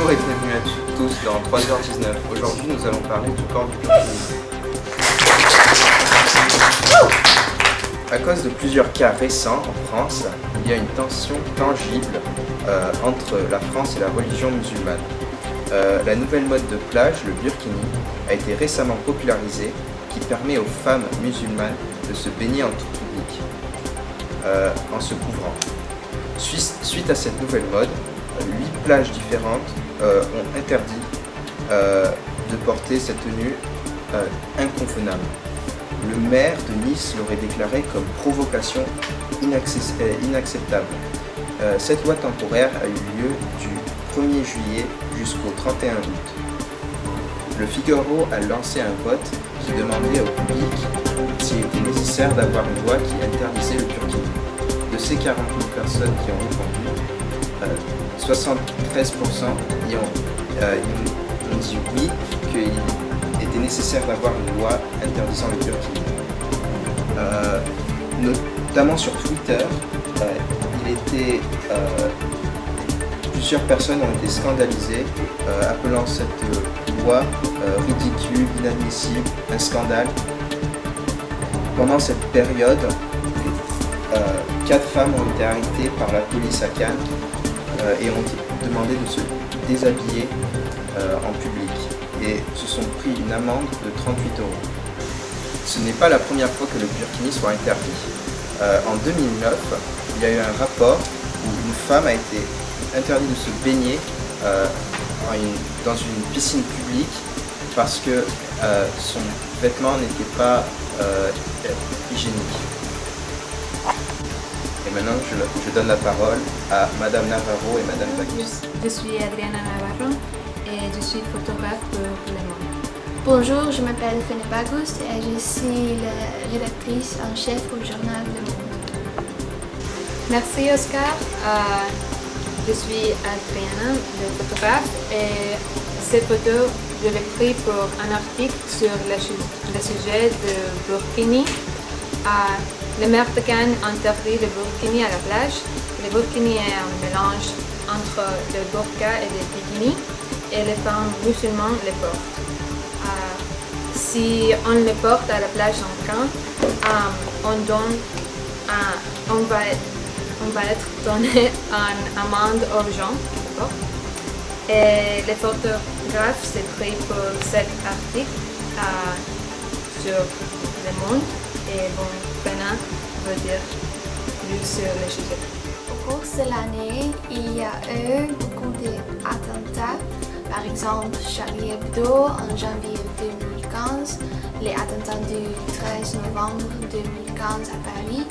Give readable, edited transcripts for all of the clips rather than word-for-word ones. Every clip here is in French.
Bonjour et bienvenue à tous dans 3h19. Aujourd'hui, nous allons parler du port du Burkini. À cause de plusieurs cas récents en France, il y a une tension tangible entre la France et la religion musulmane. La nouvelle mode de plage, le burkini, a été récemment popularisée, qui permet aux femmes musulmanes de se baigner en tout public, en se couvrant. Suite à cette nouvelle mode, 8 plages différentes ont interdit de porter cette tenue inconvenable. Le maire de Nice l'aurait déclaré comme provocation inacceptable. Cette loi temporaire a eu lieu du 1er juillet jusqu'au 31 août. Le Figaro a lancé un vote qui demandait au public s'il était nécessaire d'avoir une loi qui interdisait le burkini. De ces 40 000 personnes qui ont répondu, 73% ont dit oui, qu'il était nécessaire d'avoir une loi interdisant le burkini. Notamment sur Twitter, plusieurs personnes ont été scandalisées, appelant cette loi ridicule, inadmissible, un scandale. Pendant cette période, 4 femmes ont été arrêtées par la police à Cannes et ont demandé de se déshabiller en public et se sont pris une amende de 38 €. Ce n'est pas la première fois que le burkini soit interdit. En 2009, il y a eu un rapport où une femme a été interdite de se baigner dans une piscine publique parce que son vêtement n'était pas hygiénique. Et maintenant, je donne la parole à Madame Navarro et Madame Bagus. Je suis Adriana Navarro et je suis photographe pour Le Monde. Bonjour, je m'appelle Fene Bagus et je suis la rédactrice en chef au journal Le Monde. Merci Oscar. Je suis Adriana, le photographe, et ces photos, je l'ai pris pour un article sur le sujet de burkini. Le maire de Cannes interdit le burkini à la plage. Le burkini est un mélange entre le burqa et le bikini, et les femmes musulmanes le portent. Si on le porte à la plage en Cannes, on va être donné une amende aux gens. Et les photographes s'est pris pour cet article sur Le Monde. Et bon, Fena veut dire plus sur le sujet. Au cours de l'année, il y a eu beaucoup d'attentats. Par exemple, Charlie Hebdo en janvier 2015, les attentats du 13 novembre 2015 à Paris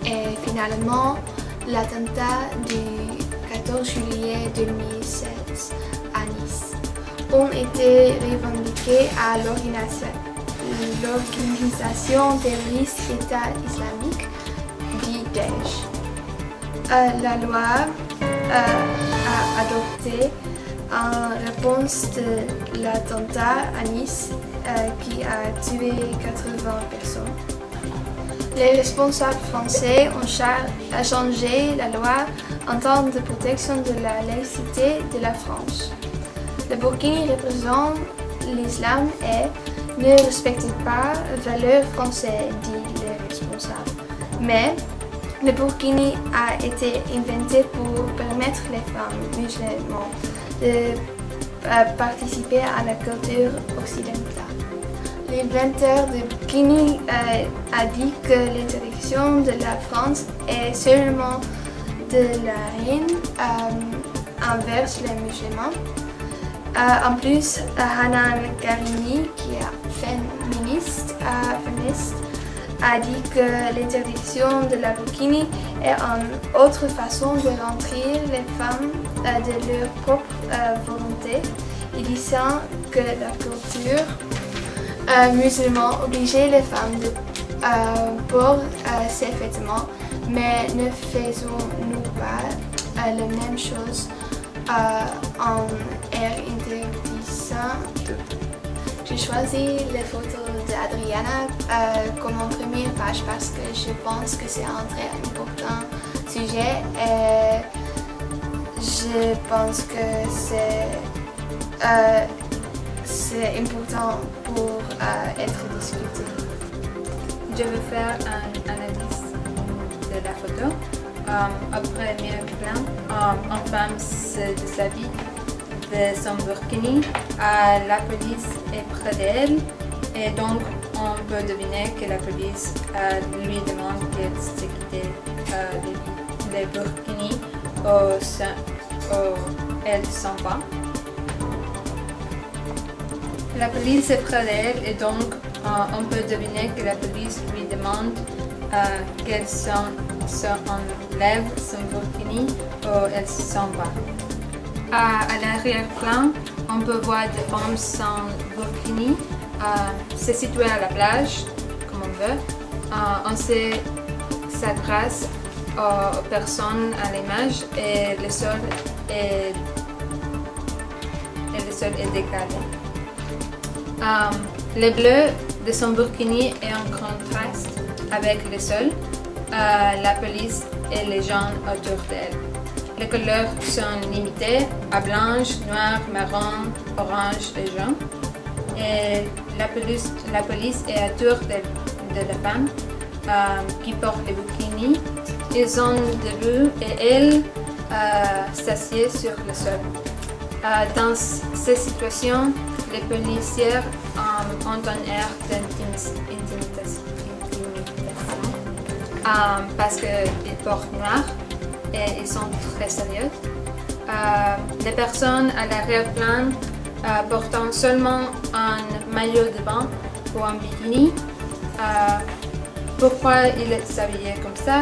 et finalement l'attentat du 14 juillet 2016 à Nice ont été revendiqués à l'organisation terroriste État islamique, dit Daesh. La loi a adopté en réponse de l'attentat à Nice qui a tué 80 personnes. Les responsables français ont changé la loi en termes de protection de la laïcité de la France. Le burkini représente l'islam et ne respecte pas les valeurs françaises, dit les responsables. Mais le burkini a été inventé pour permettre les femmes musulmanes de participer à la culture occidentale. L'inventeur du burkini a dit que l'interdiction de la France est seulement de la haine envers les musulmans. En plus, Hanan Karimi, qui est féministe, a dit que l'interdiction de la burkini est une autre façon de rentrer les femmes de leur propre volonté, et disant que la culture musulmane obligeait les femmes de porter ces vêtements, mais ne faisons-nous pas la même chose en interdisant. J'ai choisi les photos d'Adriana comme en première page parce que je pense que c'est un très important sujet. Je pense que c'est important pour être discuté. Je vais faire une analyse de la photo. Au premier plan, une femme se déshabille de son burkini. La police est près d'elle et donc on peut deviner que la police lui demande qu'elle se quitte les burkinis où elle s'en va. La police est près d'elle et donc on peut deviner que la police lui demande qu'elle enlève son burkini ou elle s'en va. À l'arrière-plan, on peut voir des femmes sans burkini. C'est situé à la plage, comme on veut. On s'adresse aux personnes à l'image et le sol est décalé. Le bleu de son burkini est en contraste avec le sol, la police et les gens autour d'elle. Les couleurs sont limitées à blanche, noir, marron, orange et jaune. Et la police est autour de la femme qui porte le burkini. Ils sont debout et elle s'assied sur le sol. Dans ces situations, les policiers ont un air d'intimidation parce qu'ils portent noir et ils sont très sérieux. Les personnes à l'arrière-plan portant seulement un maillot de bain ou un bikini. Pourquoi ils s'habillaient comme ça?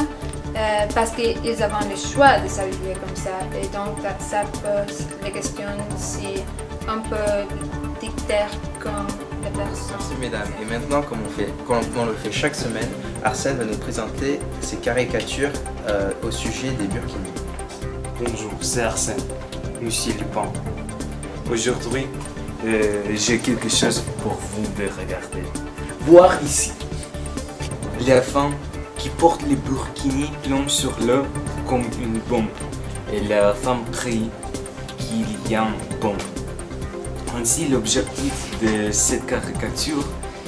Parce qu'ils avaient le choix de s'habiller comme ça et donc ça pose la question si on peut dicter comme les personnes. Merci mesdames. Et maintenant, comme on le fait chaque semaine, Arsène va nous présenter ses caricatures au sujet des burkinis. Bonjour, c'est Arsène, Monsieur Lupin. Aujourd'hui, j'ai quelque chose pour vous de regarder. Voir ici. La femme qui porte les burkinis plonge sur l'eau comme une bombe. Et la femme crie qu'il y a une bombe. Ainsi, l'objectif de cette caricature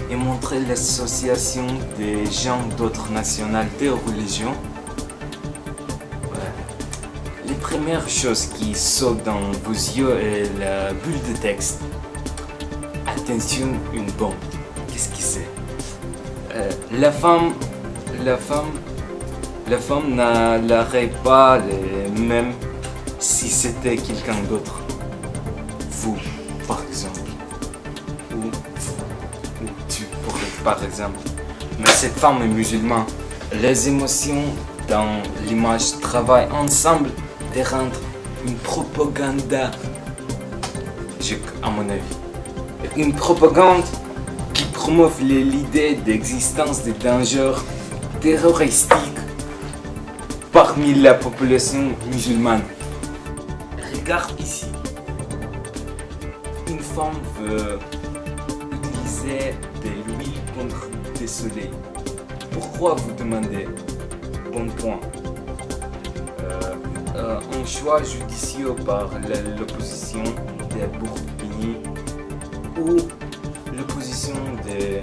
est montrer l'association des gens d'autres nationalités ou religions. Les premières choses qui sautent dans vos yeux est la bulle de texte. Attention, une bombe. Qu'est-ce que c'est? La femme n'arrête pas même si c'était quelqu'un d'autre. Vous, par exemple. Ou tu pourrais, par exemple. Mais cette femme est musulmane. Les émotions dans l'image travaillent ensemble de rendre une propagande, à mon avis. Une propagande qui promeut l'idée d'existence de dangers terroristiques parmi la population musulmane. Regarde ici. Une femme veut utiliser de l'huile contre le soleil. Pourquoi vous demandez? Bon point. Un choix judicieux par l'opposition des burkinis ou l'opposition de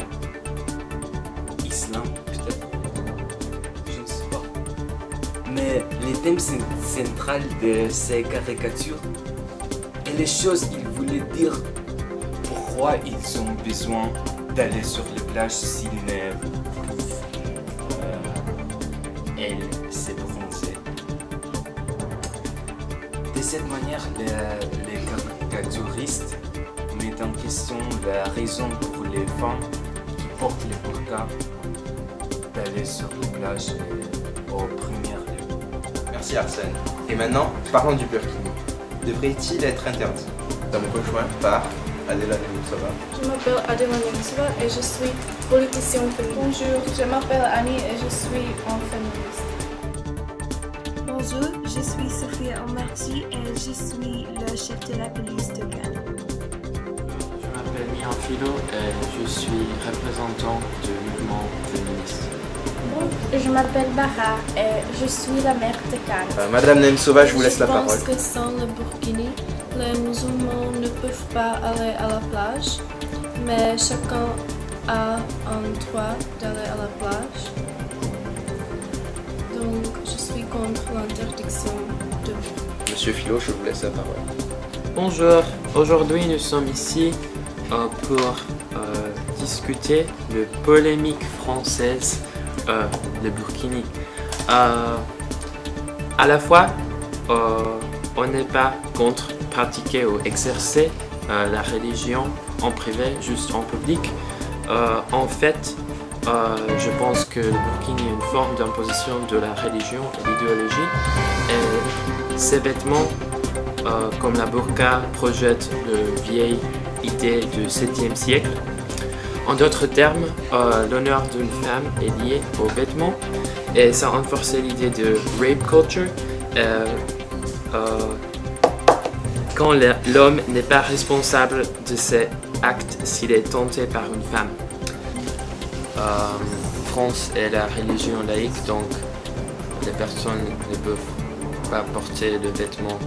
l'islam, peut-être. Je ne sais pas. Mais le thème central de ces caricatures est les choses qu'ils voulaient dire. Pourquoi ils ont besoin d'aller sur les plages s'ils ne peuvent se bronzer. De cette manière, les caricaturistes mettent en question la raison pour les femmes qui portent les burkas d'aller sur les plages au premier lieu. Merci Arsène. Et maintenant, parlons du burkini. Devrait-il être interdit? Nous sommes rejoints par Adela Nemoutsova. Je m'appelle Adela Nemoutsova et je suis politicienne féministe. Bonjour, je m'appelle Annie et je suis une féministe. Bonjour, je suis Sophia Omarchi et je suis le chef de la police de Ghana. Je m'appelle Mian Philo et je suis représentant du mouvement féministe. Je m'appelle Bara et je suis la mère de Khan. Madame Nemtsova, je vous laisse la parole. Je pense que sans le Burkini, les musulmans ne peuvent pas aller à la plage, mais chacun a un droit d'aller à la plage. Donc, je suis contre l'interdiction de... Monsieur Philo, je vous laisse la parole. Bonjour, aujourd'hui nous sommes ici pour discuter de polémique française, le Burkini. À la fois, on n'est pas contre pratiquer ou exercer la religion en privé, juste en public. En fait, je pense que le Burkini est une forme d'imposition de la religion et l'idéologie. Et ces vêtements, comme la burqa, projettent de vieilles idées du 7e siècle. En d'autres termes, l'honneur d'une femme est lié aux vêtements et ça renforce l'idée de rape culture. Quand l'homme n'est pas responsable de ses actes s'il est tenté par une femme. France est la religion laïque, donc les personnes ne peuvent pas porter le vêtement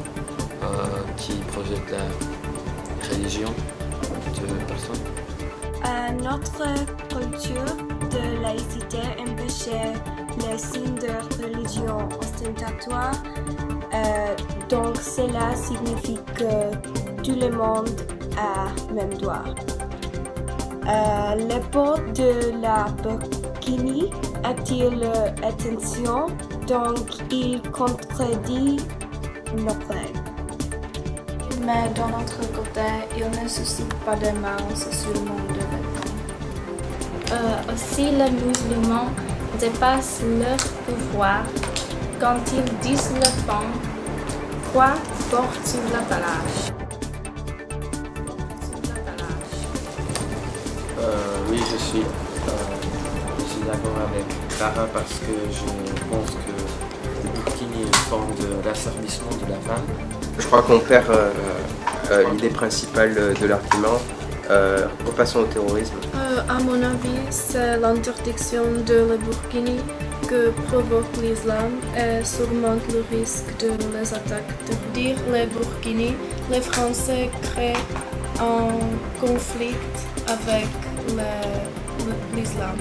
qui projette la religion de personnes. Notre culture de laïcité empêchait les signes de religion ostentatoire, donc cela signifie que tout le monde a même droit. Le port de la burkini attire l'attention, donc il contredit nos règles. Mais d'un autre côté, il ne suscite pas de mal, c'est seulement de vêtements. Aussi, les musulmans dépassent leur pouvoir quand ils disent aux femmes quoi porte la plage. Oui, je suis d'accord avec Clara parce que je pense que le burkini est une forme d'asservissement de la femme. Je crois qu'on perd l'idée principale de l'argument. Repassons au terrorisme. À mon avis, c'est l'interdiction de le burkini que provoque l'islam et surmonte le risque de les attaques. Dire les burkini, les Français créent un conflit avec l'islam.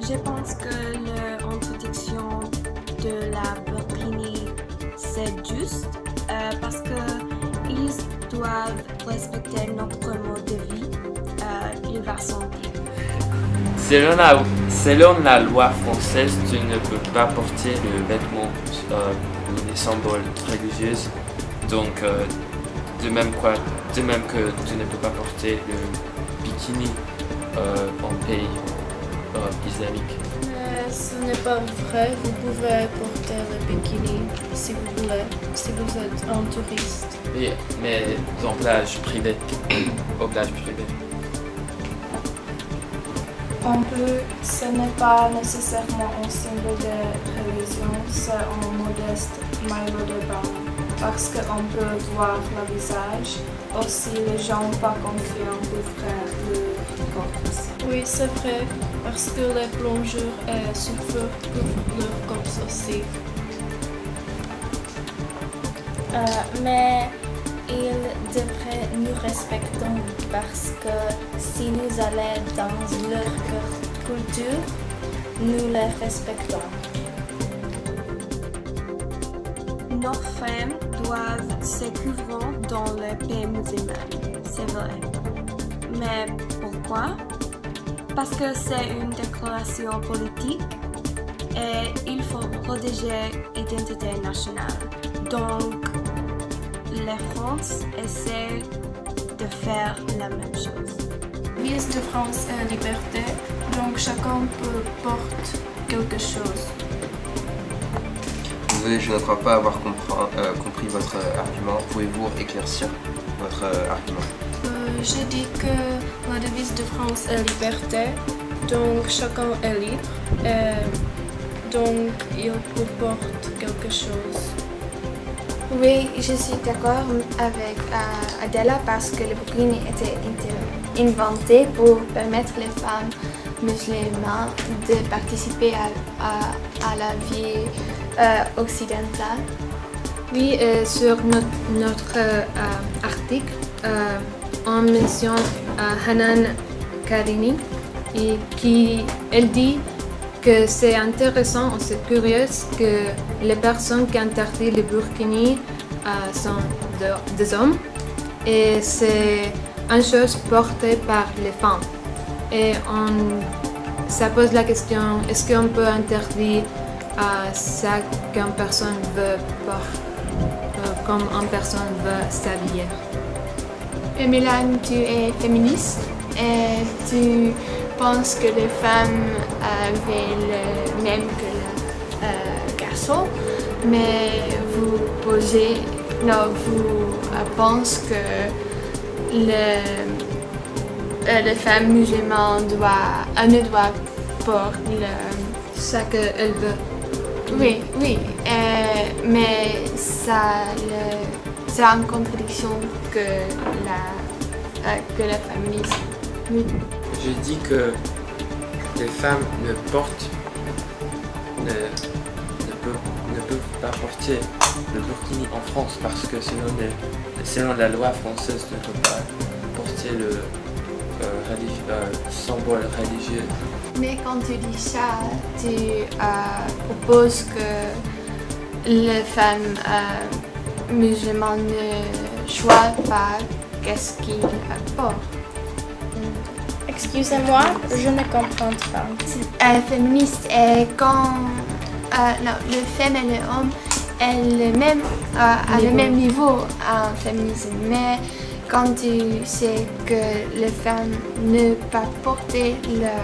Je pense que l'interdiction de la burkini c'est juste parce qu'ils doivent respecter notre mode de vie. Il va sentir. Selon la loi française, tu ne peux pas porter le vêtement ou les symboles religieux. Donc, de même que tu ne peux pas porter le bikini en pays islamique. Mais ce n'est pas vrai, vous pouvez porter le bikini si vous voulez, si vous êtes un touriste. Oui, mais en plage privée, au plage privé. En plus, ce n'est pas nécessairement un symbole de religion, c'est un modeste maillot de bain. Parce qu'on peut voir le visage, aussi les gens pas confiants couvrent le corps. Oui, c'est vrai, parce que les plongeurs et surfeurs couvrent leur corps aussi. Mais ils devraient nous respecter parce que si nous allons dans leur culture, nous les respectons. Nos femmes doivent se couvrir dans le pays musulman, c'est vrai. Mais pourquoi? Parce que c'est une déclaration politique et il faut protéger l'identité nationale. Donc, la France essaie de faire la même chose. Devise de France est liberté, donc chacun peut porter quelque chose. Désolé, je ne crois pas avoir compris votre argument. Pouvez-vous éclaircir votre argument? J'ai dit que la devise de France est liberté, donc chacun est libre, et donc il peut porter quelque chose. Oui, je suis d'accord avec Adela parce que le burkini était inventé pour permettre les femmes musulmans de participer à la vie occidentale. Oui, sur notre article, on mentionne Hanan Karini et elle dit que c'est intéressant, c'est curieux que les personnes qui interdisent le burkini sont des hommes et c'est une chose portée par les femmes. Et ça pose la question, est-ce qu'on peut interdire ça qu'une personne veut comme une personne veut s'habiller? Et Milan, tu es féministe et tu penses que les femmes avaient le même que les garçons, mais vous pensez que les femmes musulmanes ne doivent porter Ça qu'elle veut. Oui, mais c'est en contradiction que le féminisme. Oui. Je dis que les femmes ne peuvent pas porter le burkini en France parce que selon la loi française, ne peut pas porter le symbole religieux. Mais quand tu dis ça, tu proposes que les femmes musulmanes ne choisissent pas qu'est-ce qu'ils portent. Excusez-moi, je ne comprends pas. Féministe est quand le femme et l'homme à le même niveau en féminisme, mais quand tu sais que les femmes ne peuvent pas porter le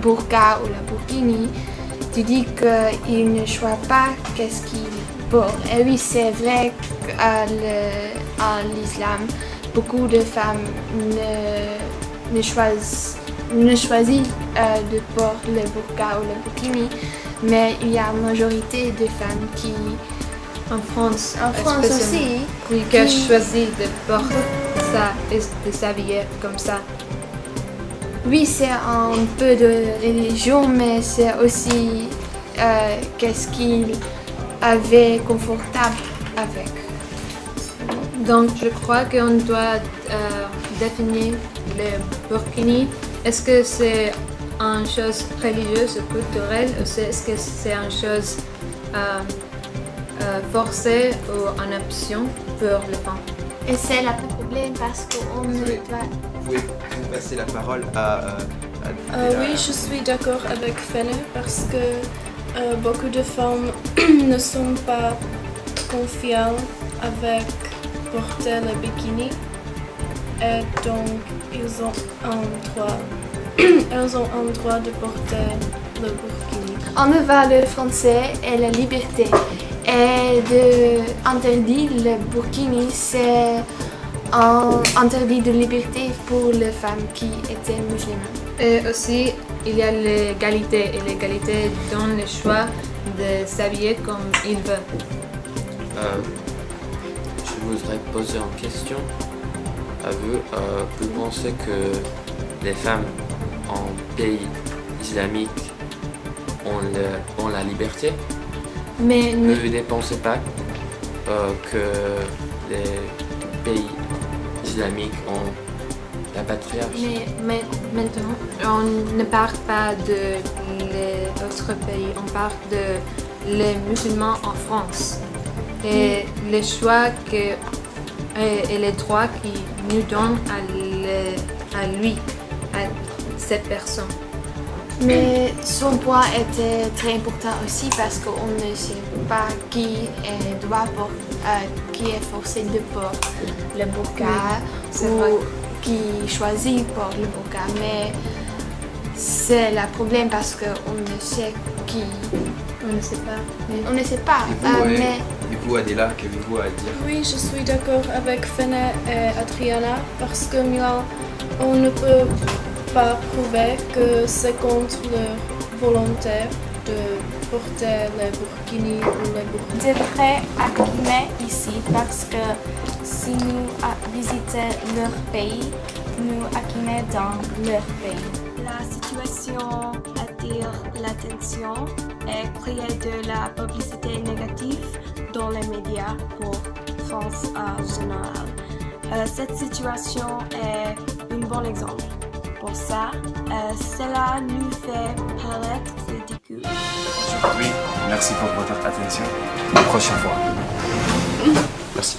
burqa ou le burkini, tu dis qu'ils ne choisissent pas qu'est-ce qu'ils portent. Et oui, c'est vrai qu'en l'islam, beaucoup de femmes ne choisissent de porter le burqa ou le burkini, mais il y a une majorité de femmes qui, En France aussi, qui a choisi de porter ça et de s'habiller comme ça. Oui, c'est un peu de religion, mais c'est aussi qu'est-ce qu'ils avaient confortable avec. Donc je crois qu'on doit définir le burkini. Est-ce que c'est une chose religieuse ou culturelle ou est-ce que c'est une chose forcée ou une option pour les femmes? Et c'est le problème parce qu'on ne Désolé. doit... Pouvez-vous passer la parole à Oui, je suis d'accord avec Fene parce que beaucoup de femmes ne sont pas confiantes avec porter le bikini et donc elles ont un droit de porter le burkini. On va le français et la liberté. Et d'interdire le burkini, c'est un interdit de liberté pour les femmes qui étaient musulmanes. Et aussi, il y a l'égalité. Et l'égalité donne le choix de s'habiller comme il veut. Je voudrais poser une question à vous. Vous pensez que les femmes en pays islamique ont la liberté? Mais Vous ne pensez pas que les pays islamiques ont la patriarche? mais maintenant, on ne parle pas de les autres pays, on parle de les musulmans en France. Et les choix et les droits qu'il nous donne à lui, à cette personne. Mais son point était très important aussi parce qu'on ne sait pas qui est forcé de porter le burqa c'est ou vrai. qui choisit pour le burqa. Mais c'est le problème parce qu'on ne sait qui. On ne sait pas. Mais On ne sait pas. Et vous, Adela, qu'avez-vous à dire? Oui, je suis d'accord avec Fene et Adriana parce que Milan, on ne peut pas prouver que c'est contre leur volonté de porter le burkini ou le burqa. Devrait acquimer ici parce que si nous visitons leur pays, nous acquimons dans leur pays. La la situation attire l'attention et crée de la publicité négative dans les médias pour France en général. Cette situation est un bon exemple. Pour ça, cela nous fait paraître ridicule. Aujourd'hui, merci pour votre attention. À la prochaine fois. Merci.